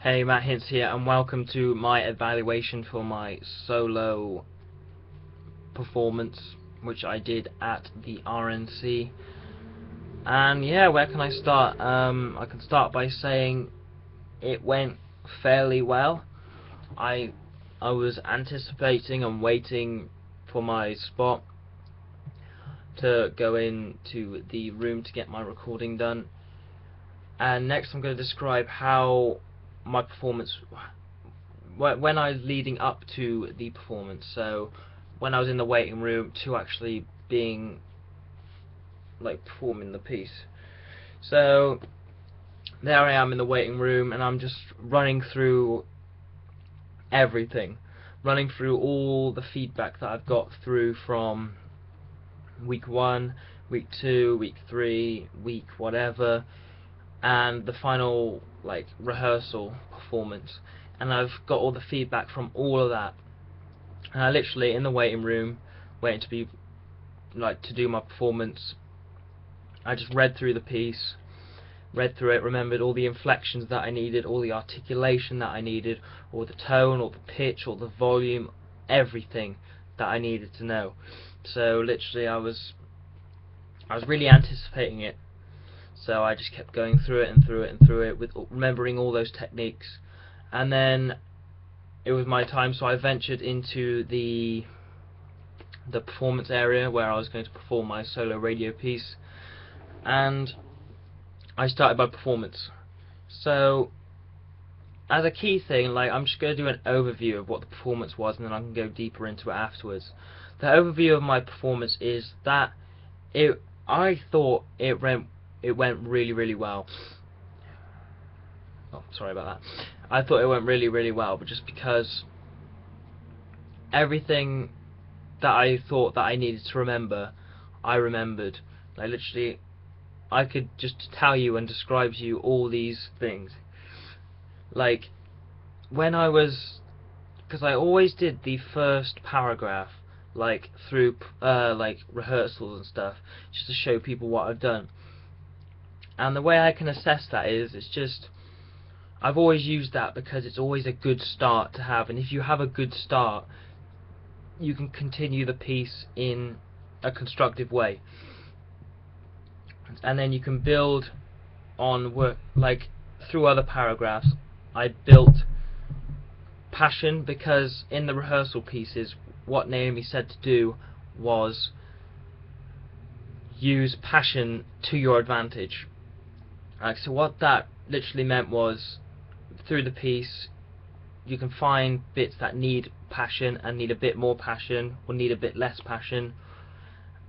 Hey, Matt Hints here, and welcome to my evaluation for my solo performance, which I did at the RNC. And yeah, where can I start? I can start by saying it went fairly well. I was anticipating and waiting for my spot to go into the room to get my recording done. And next I'm going to describe how my performance, when I was leading up to the performance, so when I was in the waiting room to actually being performing the piece. So there I am in the waiting room, and I'm just running through everything, running through all the feedback that I've got through from week 1, week 2, week 3, week whatever, and the final rehearsal performance, and I've got all the feedback from all of that. And I literally in the waiting room, waiting to be to do my performance, I just read through the piece, read through it, remembered all the inflections that I needed, all the articulation that I needed, all the tone, all the pitch, all the volume, everything that I needed to know. So literally I was really anticipating it. So I just kept going through it and through it and through it, with remembering all those techniques. And then it was my time, so I ventured into the performance area where I was going to perform my solo radio piece, and I started by performance. So as a key thing, I'm just going to do an overview of what the performance was, and then I can go deeper into it afterwards. The overview of my performance is that I thought it went really well. Oh, sorry about that. I thought it went really well, but just because everything that I thought that I needed to remember, I remembered. Literally, I could just tell you and describe to you all these things. When I was, because I always did the first paragraph through rehearsals and stuff, just to show people what I've done. And the way I can assess that is, it's just, I've always used that because it's always a good start to have, and if you have a good start, you can continue the piece in a constructive way, and then you can build on work through other paragraphs. I built passion, because in the rehearsal pieces what Naomi said to do was use passion to your advantage. So what that literally meant was, through the piece you can find bits that need passion and need a bit more passion, or need a bit less passion,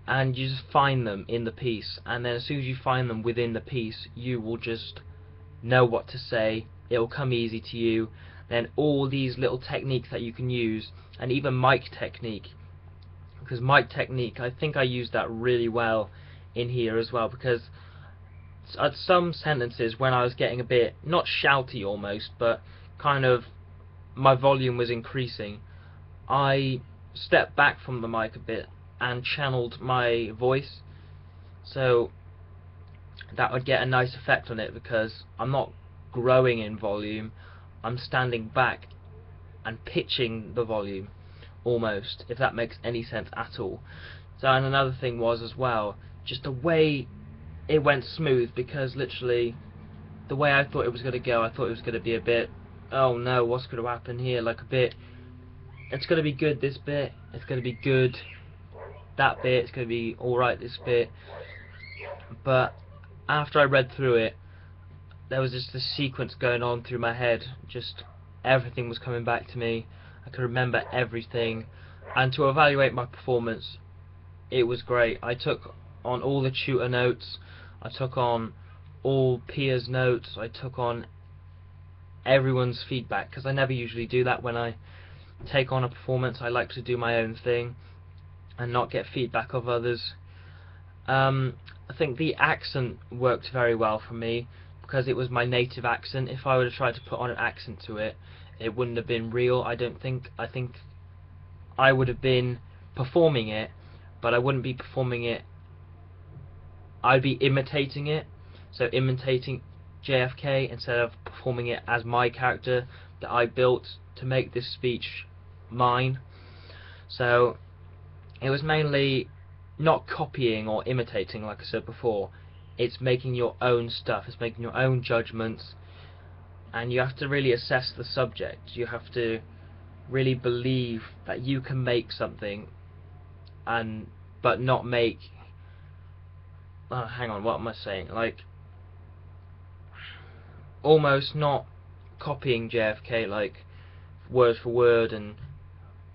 and you just find them in the piece, and then as soon as you find them within the piece, you will just know what to say. It will come easy to you. Then all these little techniques that you can use, and even mic technique, because mic technique, I think I used that really well in here as well, because at some sentences when I was getting a bit, not shouty almost, but kind of my volume was increasing, I stepped back from the mic a bit and channeled my voice, so that would get a nice effect on it, because I'm not growing in volume, I'm standing back and pitching the volume almost, if that makes any sense at all. So, and another thing was as well, just the way it went smooth, because literally the way I thought it was going to go, I thought it was going to be a bit, oh no, what's going to happen here, a bit, it's going to be good this bit, it's going to be good that bit, it's going to be alright this bit. But after I read through it, there was just this sequence going on through my head, just everything was coming back to me, I could remember everything, and to evaluate my performance, it was great. I took on all the tutor notes, I took on all Pia's notes, I took on everyone's feedback, because I never usually do that when I take on a performance. I like to do my own thing and not get feedback of others. I think the accent worked very well for me, because it was my native accent. If I would have tried to put on an accent to it, it wouldn't have been real, I don't think. I think I would have been performing it, but I wouldn't be performing it, I'd be imitating it. So imitating JFK instead of performing it as my character that I built to make this speech mine. So it was mainly not copying or imitating, like I said before. It's making your own stuff, it's making your own judgments, and you have to really assess the subject. You have to really believe that you can make something, and but not make hang on, what am I saying? Like, almost not copying JFK, like word for word. And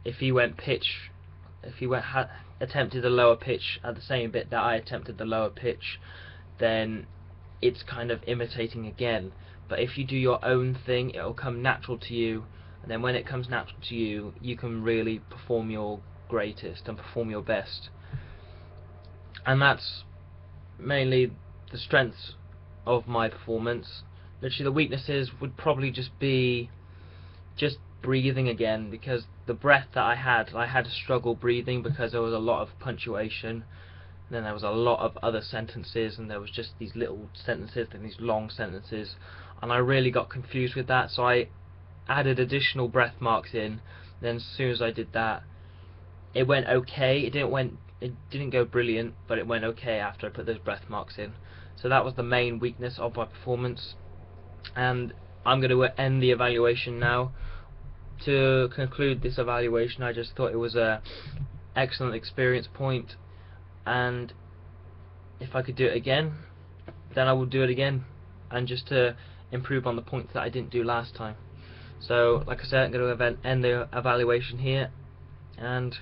if he attempted a lower pitch at the same bit that I attempted the lower pitch, then it's kind of imitating again. But if you do your own thing, it'll come natural to you, and then when it comes natural to you, you can really perform your greatest and perform your best. And that's mainly the strengths of my performance. Literally, the weaknesses would probably just be breathing again, because the breath that I had to struggle breathing because there was a lot of punctuation, and then there was a lot of other sentences, and there was just these little sentences and these long sentences, and I really got confused with that. So I added additional breath marks in. Then as soon as I did that, it went okay. It didn't go brilliant, but it went okay after I put those breath marks in. So that was the main weakness of my performance, and I'm going to end the evaluation now. To conclude this evaluation, I just thought it was a excellent experience point, and if I could do it again, then I would do it again, and just to improve on the points that I didn't do last time. So like I said, I'm going to end the evaluation here, and